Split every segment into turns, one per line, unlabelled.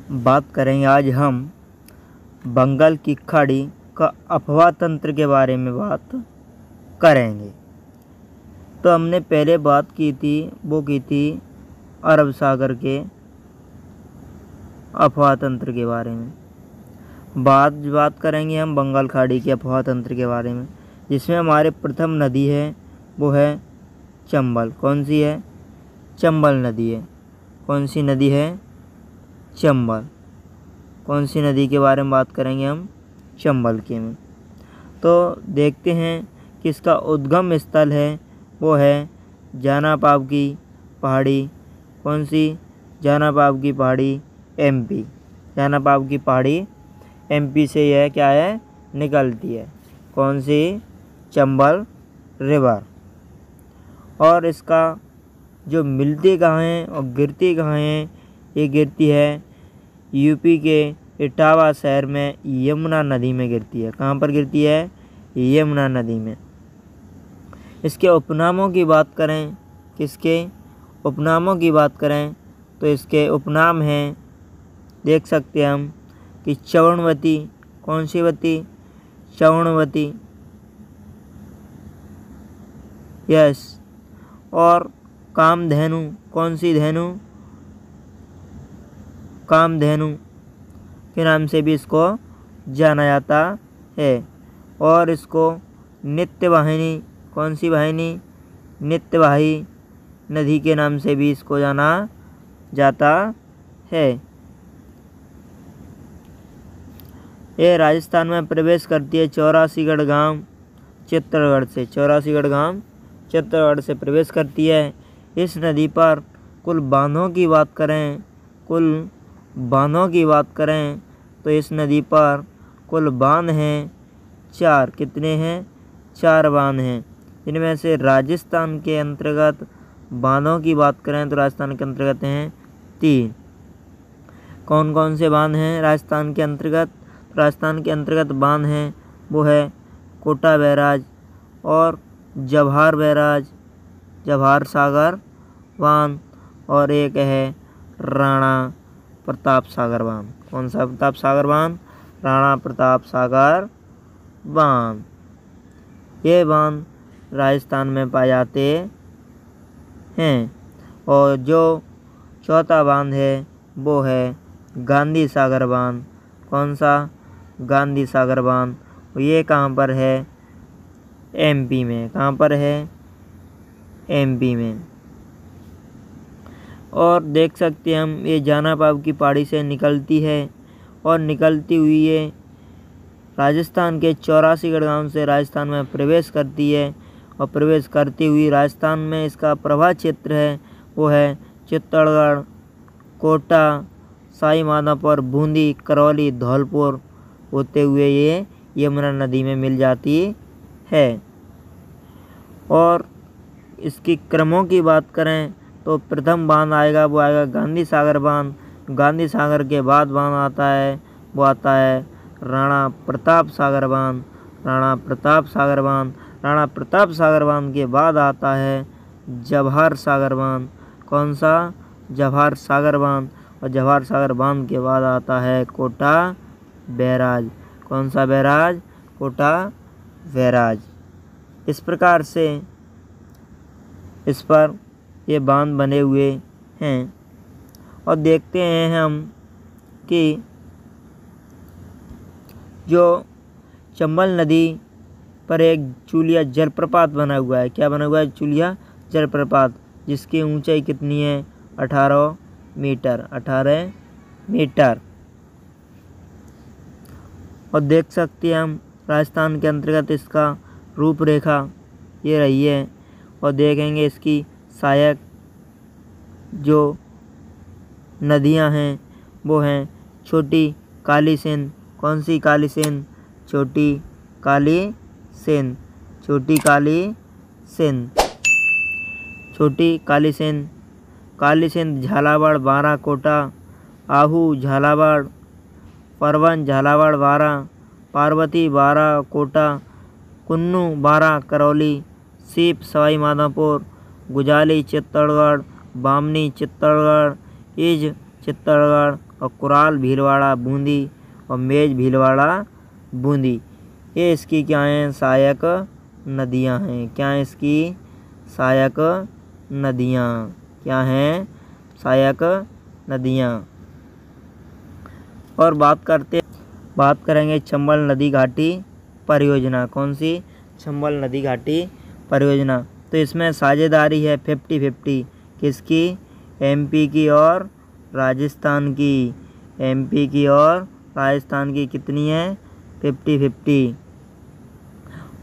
बात करेंगे आज हम बंगाल की खाड़ी का अफवाह तंत्र के बारे में बात करेंगे। तो हमने पहले बात की थी अरब सागर के अफवाह तंत्र के बारे में। बात करेंगे हम बंगाल खाड़ी के अफवाह तंत्र के बारे में, जिसमें हमारे प्रथम नदी है वो है चंबल। कौन सी है? चंबल नदी है। कौन सी नदी है? चंबल। कौन सी नदी के बारे में बात करेंगे हम? चंबल के में। तो देखते हैं कि इसका उद्गम स्थल है वो है जानापाव की पहाड़ी। कौन सी? जानापाव की पहाड़ी, एमपी। जानापाव की पहाड़ी एमपी से यह क्या है? निकलती है। कौन सी? चंबल रिवर। और इसका जो मिलती कहाँ है और गिरती कहाँ है? ये गिरती है यूपी के इटावा शहर में यमुना नदी में गिरती है। कहाँ पर गिरती है? यमुना नदी में। इसके उपनामों की बात करें, किसके उपनामों की बात करें तो इसके उपनाम हैं, देख सकते हैं हम कि चवर्णवती। कौन सी वती? चवर्णवती। यस। और कामधेनु। कौन सी धेनु? कामधेनु के नाम से भी इसको जाना जाता है। और इसको नित्यवाहिनी। कौन सी वाहिनी? नित्यवाही नदी के नाम से भी इसको जाना जाता है। ये राजस्थान में प्रवेश करती है चौरासीगढ़ गांव चित्तौड़गढ़ से। चौरासीगढ़ गांव चित्तौड़गढ़ से प्रवेश करती है। इस नदी पर कुल बांधों की बात करें तो इस नदी पर कुल बांध हैं 4। कितने हैं? 4 बांध हैं। इनमें से राजस्थान के अंतर्गत बांधों की बात करें तो राजस्थान के अंतर्गत हैं 3। कौन कौन से बांध हैं राजस्थान के अंतर्गत? राजस्थान के अंतर्गत बांध हैं वो है कोटा बैराज और जवाहर बैराज, जवाहर सागर बांध, और एक है राणा प्रताप सागर बांध। कौन सा प्रताप सागर बांध? राणा प्रताप सागर बांध। ये बांध राजस्थान में पाए जाते हैं। और जो चौथा बांध है वो है गांधी सागर बांध। कौन सा? गांधी सागर बांध। ये कहाँ पर है? एमपी में। कहाँ पर है? एमपी में। और देख सकते हैं हम ये जानापाव की पहाड़ी से निकलती है और निकलती हुई ये राजस्थान के चौरासीगढ़ गांव से राजस्थान में प्रवेश करती है। और प्रवेश करती हुई राजस्थान में इसका प्रवाह क्षेत्र है वो है चित्तौड़गढ़, कोटा, सवाई माधोपुर, बूंदी, करौली, धौलपुर होते हुए ये यमुना नदी में मिल जाती है। और इसकी क्रमों की बात करें तो प्रथम बांध आएगा वो आएगा गांधी सागर बांध। गांधी सागर के बाद बांध आता है वो आता है राणा प्रताप सागर बांध। राणा प्रताप सागर बांध। राणा प्रताप सागर बांध के बाद आता है जवाहर सागर बांध। कौन सा? जवाहर सागर बांध। और जवाहर सागर बांध के बाद आता है कोटा बैराज। कौन सा बैराज? कोटा बैराज। इस प्रकार से इस पर ये बांध बने हुए हैं। और देखते हैं हम कि जो चंबल नदी पर एक चूलिया जलप्रपात बना हुआ है। क्या बना हुआ है? चूलिया जलप्रपात, जिसकी ऊंचाई कितनी है? 18 मीटर। 18 मीटर। और देख सकते हैं हम राजस्थान के अंतर्गत इसका रूपरेखा ये रही है। और देखेंगे इसकी सहायक जो नदियां हैं वो हैं छोटी काली सिंध। कौन सी काली सिंध? छोटी काली सिंध। छोटी काली सिंध। छोटी काली सिंध। काली सिंध झालावाड़, बारा, कोटा, आहू, झालावाड़, परवन, झालावाड़, बारा, पार्वती, बारा, कोटा, कुन्नू, बारा, करौली, सीप, सवाई माधोपुर, गुजाली, चित्तौड़गढ़, बामनी, चित्तौड़गढ़, इज, चित्तौड़गढ़, और कुराल भीलवाड़ा बूंदी और मेज भीलवाड़ा बूंदी। ये इसकी क्या हैं, सहायक नदियां हैं। क्या हैं इसकी सहायक नदियां, क्या हैं सहायक नदियां। और बात करेंगे चंबल नदी घाटी परियोजना। कौन सी, चंबल नदी घाटी परियोजना। तो इसमें साझेदारी है 50-50 किसकी, एमपी की और राजस्थान की। एमपी की और राजस्थान की कितनी है, 50-50।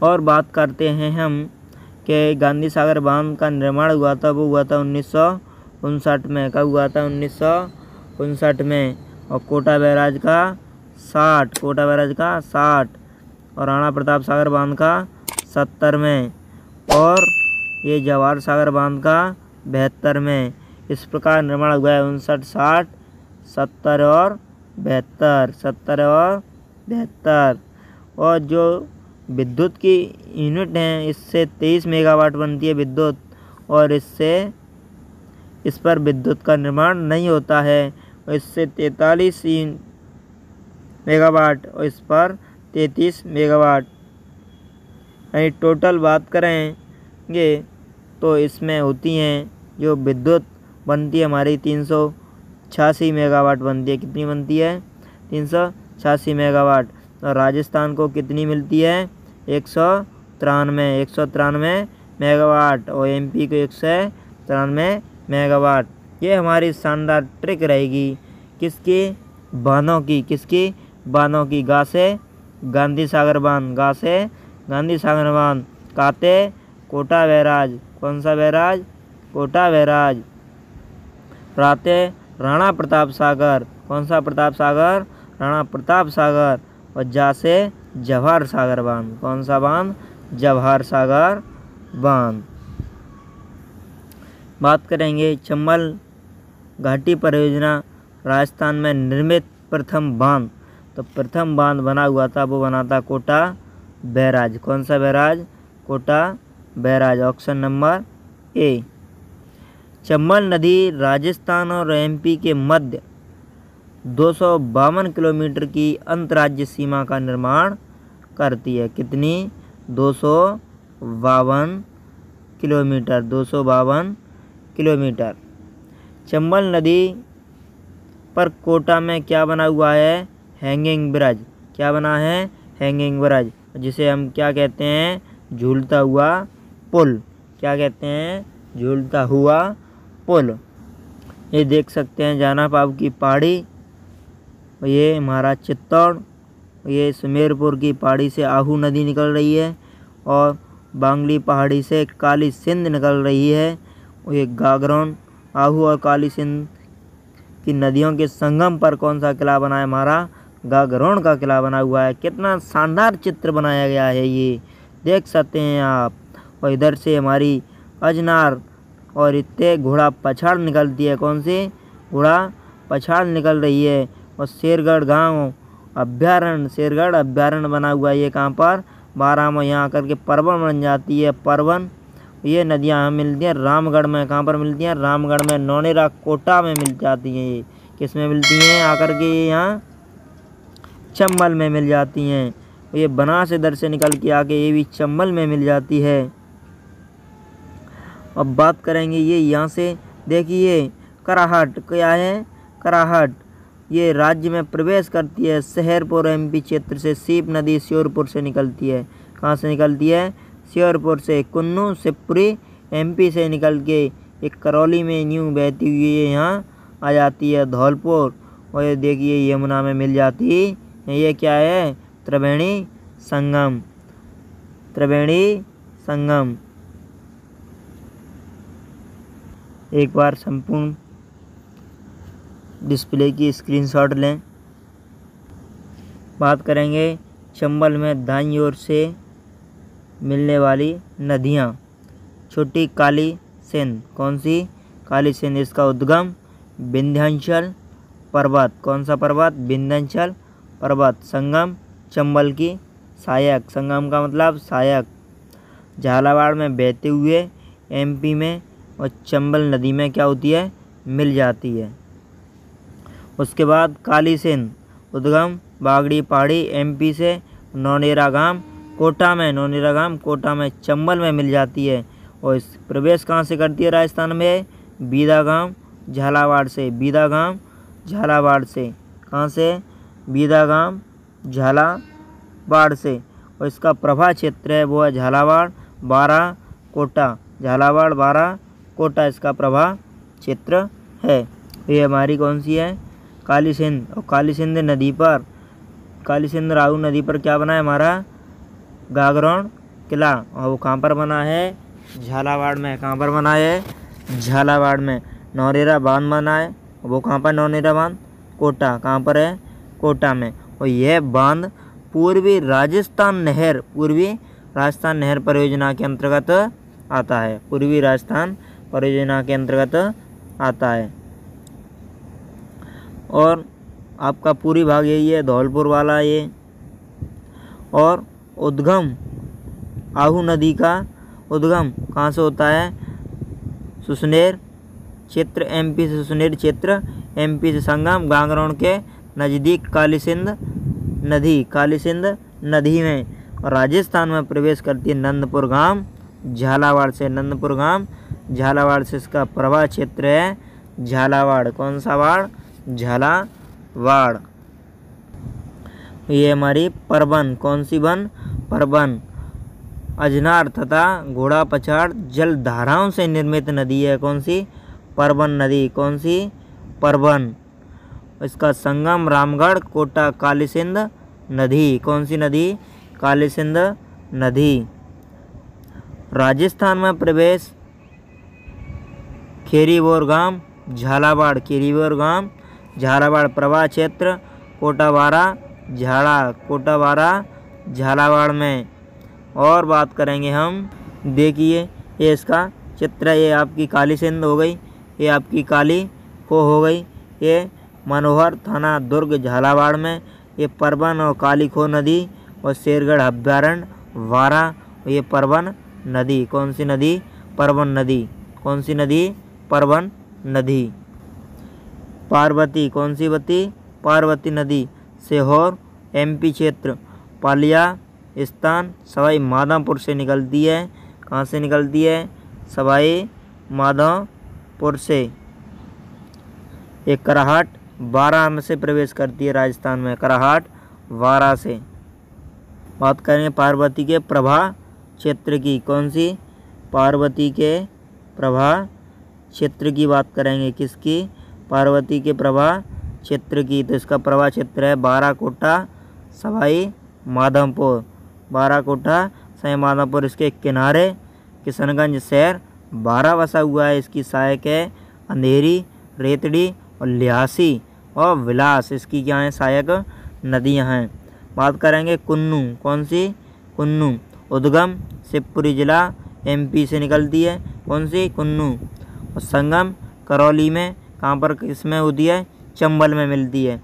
और बात करते हैं हम कि गांधी सागर बांध का निर्माण हुआ था, वो हुआ था 1959 में। कब हुआ था, 1959 में। और कोटा बैराज का 60 और राणा प्रताप सागर बांध का 70 में और ये जवाहर सागर बांध का 72 में। इस प्रकार निर्माण हुआ है 59, 60, 70 और 72। और जो विद्युत की यूनिट हैं, इससे 23 मेगावाट बनती है विद्युत, और इस पर विद्युत का निर्माण नहीं होता है। और इससे 43 मेगावाट और इस पर 33 मेगावाट। यानी टोटल बात करेंगे तो इसमें होती हैं जो विद्युत बनती है हमारी 386 मेगावाट बनती है। कितनी बनती है, 386 मेगावाट। और राजस्थान को कितनी मिलती है, 193 मेगावाट और एमपी को 193 मेगावाट। ये हमारी शानदार ट्रिक रहेगी किसकी, बांधों की। किसकी, बांधों की। गा से गांधी सागर बांध, गा से गांधी सागर बांध। काते कोटा बैराज, कौन सा बैराज, कोटा बैराज। राते राणा प्रताप सागर, कौन सा प्रताप सागर, राणा प्रताप सागर। और जा से जवाहर सागर बांध, कौन सा बांध, जवाहर सागर बांध। बात करेंगे चंबल घाटी परियोजना राजस्थान में निर्मित प्रथम बांध। तो प्रथम बांध बना हुआ था, वो बना था कोटा बैराज। कौन सा barrage, Kota barrage. Option number A. Chambal नदी राजस्थान और एमपी के मध्य 252 किलोमीटर की अंतर्राज्यीय सीमा का निर्माण करती है। कितनी, 252 किलोमीटर, 252 किलोमीटर। चंबल नदी पर कोटा में क्या बना हुआ है, हैंगिंग ब्रिज। क्या बना है, हैंगिंग ब्रिज, जिसे हम क्या कहते हैं, झूलता हुआ पुल। क्या कहते हैं, झूलता हुआ पुल। ये देख सकते हैं जाना पाव की पहाड़ी, ये हमारा चित्तौड़, ये सुमेरपुर की पहाड़ी से आहू नदी निकल रही है और बांगली पहाड़ी से काली सिंध निकल रही है। और ये गागरोन, आहू और काली सिंध की नदियों के संगम पर कौन सा किला बना है, हमारा गागरोन का किला बना हुआ है। कितना शानदार चित्र बनाया गया है, ये देख सकते हैं आप। और इधर से हमारी अजनार और इतने घोड़ा पछाड़ निकलती है। कौन सी, घोड़ा पछाड़ निकल रही है। और शेरगढ़ गांव अभ्यारण्य, शेरगढ़ अभ्यारण्य बना हुआ है। ये कहाँ पर, बारह में यहाँ आकर के परवन बन जाती है, परवन। ये नदियाँ यहाँ मिलती हैं रामगढ़ में। कहाँ पर मिलती हैं, रामगढ़ में। नौनेरा कोटा में मिल जाती हैं। ये किस में मिलती हैं, आकर के ये यहाँ चंबल में मिल जाती हैं। ये बनास इधर से निकल के आके ये भी चंबल में मिल जाती है। अब बात करेंगे ये यहाँ से देखिए कराहट, क्या है, कराहट। ये राज्य में प्रवेश करती है शहरपुर एमपी क्षेत्र से। सीप नदी श्योरपुर से निकलती है। कहाँ से निकलती है, श्योरपुर से। कुन्नू शिवपुरी एमपी से निकल के एक करौली में न्यू बहती हुई ये यहाँ आ जाती है धौलपुर। और ये देखिए यमुना में मिल जाती है। ये क्या है, त्रिवेणी संगम, त्रिवेणी संगम। एक बार संपूर्ण डिस्प्ले की स्क्रीनशॉट लें। बात करेंगे चंबल में दाईं ओर से मिलने वाली नदियाँ। छोटी काली सिंध, कौन सी, काली सिंध। इसका उद्गम विंध्याचल पर्वत, कौन सा पर्वत, विंध्याचल पर्वत। संगम चंबल की सहायक, संगम का मतलब सहायक। झालावाड़ में बहते हुए एमपी में और चंबल नदी में क्या होती है, मिल जाती है। उसके बाद काली सिंध उद्गम बागड़ी पहाड़ी एमपी से, नौनेरा गांव कोटा में चंबल में मिल जाती है। और इस प्रवेश कहाँ से करती है राजस्थान में? बीदा गांव झालावाड़ से, कहाँ से? बीदा गांव झालावाड़ से। और इसका प्रभा क्षेत्र है वो है झालावाड़ बारा कोटा इसका प्रभा क्षेत्र है। ये हमारी कौन सी है? काली सिंध। और काली सिंध राहू नदी पर क्या बना है हमारा? गागरोन किला। और वो कहाँ पर बना है? झालावाड़ में। कहाँ पर बना है? झालावाड़ में। नौनेरा बांध बना है, वो कहाँ पर? नौनेरा बांध कोटा। कहाँ पर है? कोटा में। और यह बांध पूर्वी राजस्थान नहर परियोजना के अंतर्गत आता है। पूर्वी राजस्थान परियोजना के अंतर्गत आता है। और आपका पूरी भाग यही है, धौलपुर वाला ये। और उद्गम आहू नदी का उद्गम कहाँ से होता है? सुसनेर क्षेत्र एमपी से, एमपी से संगम गागरोन के नज़दीक काली सिंध नदी में। और राजस्थान में प्रवेश करती है नंदपुर गांव झालावाड़ से। इसका प्रभा क्षेत्र है झालावाड़। कौन सा वाड़? झालावाड़। ये हमारी परबन, कौन सी बन? परबन अजनार तथा घोड़ा पछाड़ जल धाराओं से निर्मित नदी है। कौन सी? परबन नदी। कौन सी? परबन। इसका संगम रामगढ़ कोटा काली सिंध नदी। कौन सी नदी? काली सिंध नदी। राजस्थान में प्रवेश खेरीबोर गांव झालावाड़ प्रभा क्षेत्र कोटाबारा झालावाड़ में। और बात करेंगे हम, देखिए ये इसका चित्र है। ये आपकी काली सिंध हो गई, ये आपकी काली खो हो गई, ये मनोहर थाना दुर्ग झालावाड़ में। ये परबन और काली खो नदी और शेरगढ़ अभ्यारण्य वारा। ये परबन नदी। कौन सी नदी? परबन नदी। कौन सी नदी? परबन नदी। पार्वती, कौन सी वती? पार्वती नदी सीहोर एमपी क्षेत्र पालिया स्थान सवाई माधोपुर से निकलती है। कहाँ से निकलती है? सवाई माधोपुर से। एक कराहट वारा में से प्रवेश करती है राजस्थान में, कराहट वारा से। बात करेंगे पार्वती के प्रभा क्षेत्र की। कौन सी? पार्वती के प्रभा क्षेत्र की बात करेंगे। किसकी? पार्वती के प्रभा क्षेत्र की। तो इसका प्रभा क्षेत्र है बाराकोटा सवाई माधोपुर। इसके किनारे किशनगंज शहर बारा बसा हुआ है। इसकी सहायक है अंधेरी, रेतड़ी और लिहासी और विलास। इसकी क्या है? सहायक नदियां हैं। बात करेंगे कुन्नू। कौन सी? कुन्नू उद्गम शिवपुरी जिला एमपी से निकलती है। कौन सी? कुन्नू। और संगम करौली में। कहाँ पर किसमें होती है? चंबल में मिलती है।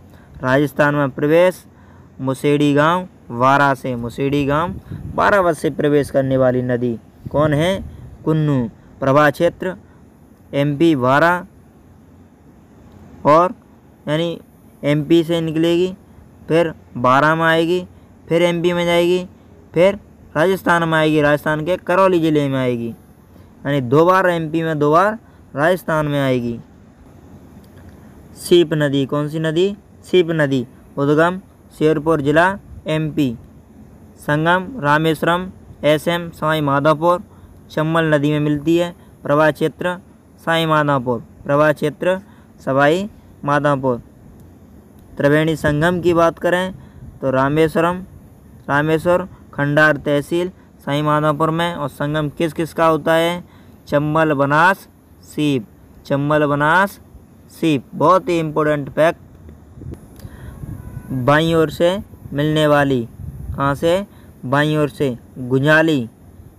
राजस्थान में प्रवेश मुसेड़ी गांव वारा से। बारावत से प्रवेश करने वाली नदी कौन है? कुन्नू। प्रभा क्षेत्र एमपी वारा, और यानी एमपी से निकलेगी, फिर बारा में आएगी, फिर एमपी में जाएगी, फिर राजस्थान में आएगी, राजस्थान के करौली ज़िले में आएगी। यानी 2 बार एमपी में, 2 बार राजस्थान में आएगी। सीप नदी। कौन सी नदी? सीप नदी उद्गम शेरपुर जिला एमपी। संगम रामेश्वरम एसएम सवाई माधोपुर चंबल नदी में मिलती है। प्रभा क्षेत्र सवाई माधोपुर। त्रिवेणी संगम की बात करें तो रामेश्वर खंडार तहसील सवाई माधोपुर में। और संगम किस किस का होता है? चंबल बनास सीप। बहुत ही इम्पोर्टेंट फैक्ट। बाईं ओर से मिलने वाली, कहाँ से? बाईं ओर से गुंजाली।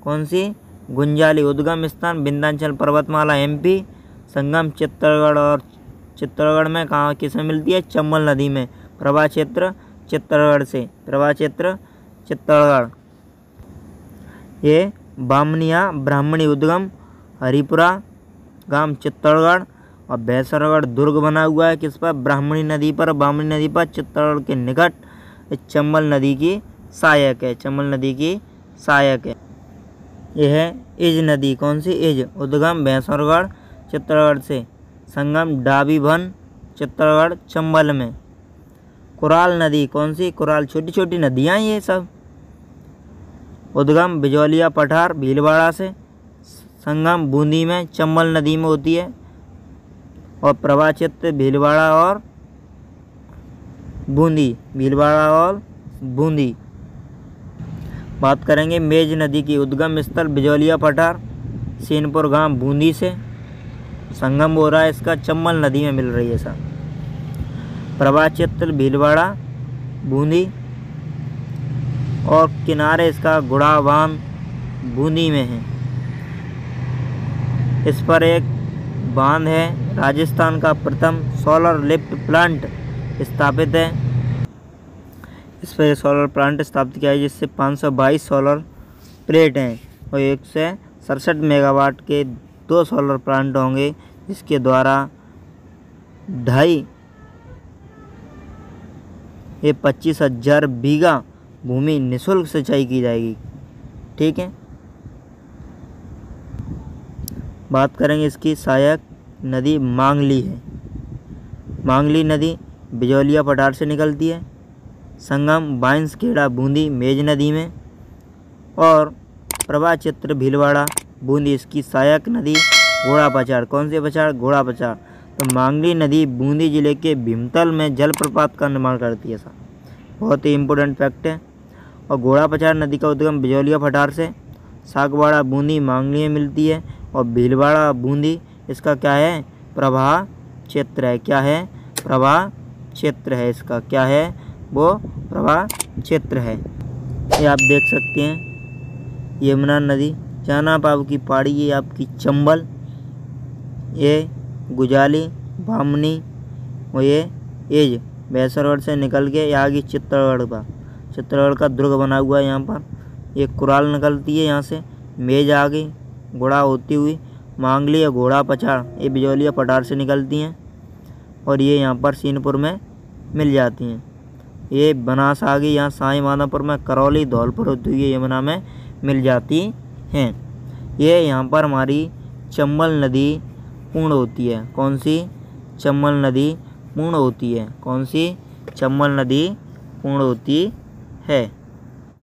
कौन सी? गुंजाली उद्गम स्थान विंध्याचल पर्वतमाला एमपी। संगम चित्तौड़गढ़ में। कहाँ किसमें मिलती है? चंबल नदी में। प्रभा क्षेत्र चित्तौड़गढ़। ये ब्राह्मणी उद्गम हरिपुरा गांव चित्तौड़गढ़। और भैंसरगढ़ दुर्ग बना हुआ है किस पर? ब्राह्मणी नदी पर। ब्राह्मणी नदी पर चित्तौड़गढ़ के निकट चंबल नदी की सहायक है। चंबल नदी की सहायक है। यह है इज नदी। कौन सी? इज। उद्गम भैंसरगढ़ चित्तौड़गढ़ से, संगम डाबीबन चित्तौड़गढ़ चंबल में। कुराल नदी। कौन सी? कुराल। छोटी छोटी नदियाँ ये सब। उद्गम बिजौलिया पठार भीलवाड़ा से, संगम बूंदी में चंबल नदी में होती है और प्रवाह क्षेत्र भीलवाड़ा और बूंदी। भीलवाड़ा और बूंदी। बात करेंगे मेज नदी की। उद्गम स्थल बिजौलिया पठार, सीनपुर गांव बूंदी से, संगम हो रहा है इसका चंबल नदी में मिल रही है सर। प्रवाह क्षेत्र भीलवाड़ा बूंदी और किनारे इसका गुड़ा बांध बूंदी में है। इस पर एक बांध है। राजस्थान का प्रथम सोलर लिफ्ट प्लांट स्थापित है। इस पर सोलर प्लांट स्थापित किया है जिससे 522 सोलर प्लेट हैं और 167 मेगावाट के 2 सोलर प्लांट होंगे जिसके द्वारा 25,000 बीघा भूमि निःशुल्क सिंचाई की जाएगी। ठीक है। बात करेंगे इसकी सहायक नदी मांगली है। मांगली नदी बिजौलिया पठार से निकलती है, संगम बांसखेड़ा बूंदी मेज नदी में और प्रवाह क्षेत्र भीलवाड़ा बूंदी। इसकी सहायक नदी घोड़ा पचार। कौन सी पचार? घोड़ा पचार। तो मांगली नदी बूंदी जिले के भीमतल में जलप्रपात का निर्माण करती है सर। बहुत ही इम्पोर्टेंट फैक्ट है। और घोड़ा पचार नदी का उद्गम बिजौलिया पठार से, सागवाड़ा बूंदी मांगली में मिलती है और भीलवाड़ा बूंदी इसका क्या है? प्रवाह क्षेत्र है। क्या है? प्रवाह क्षेत्र है इसका। क्या है? वो प्रवाह क्षेत्र है। ये आप देख सकते हैं यमुना नदी, जानाप आपकी पहाड़ी, ये आपकी चंबल, ये गुजाली बामनी और ये एज भैंसरगढ़ से निकल के आगे चित्तौड़गढ़ का, चित्तौड़गढ़ का दुर्ग बना हुआ है यहाँ पर। ये कुराल निकलती है यहाँ से, मेज आ गई घोड़ा होती हुई, मांगली या घोड़ा पछाड़ ये बिजौलिया पठार से निकलती हैं और ये यहाँ पर सीनपुर में मिल जाती हैं। ये बनास आ गई यहाँ साई माधोपुर में, करौली धौलपुर होती हुई यमुना में मिल जाती हैं। ये यहाँ पर हमारी चंबल नदी पूर्ण होती है। कौन सी? चंबल नदी पूर्ण होती है। कौन सी? चंबल नदी पूर्ण होती है।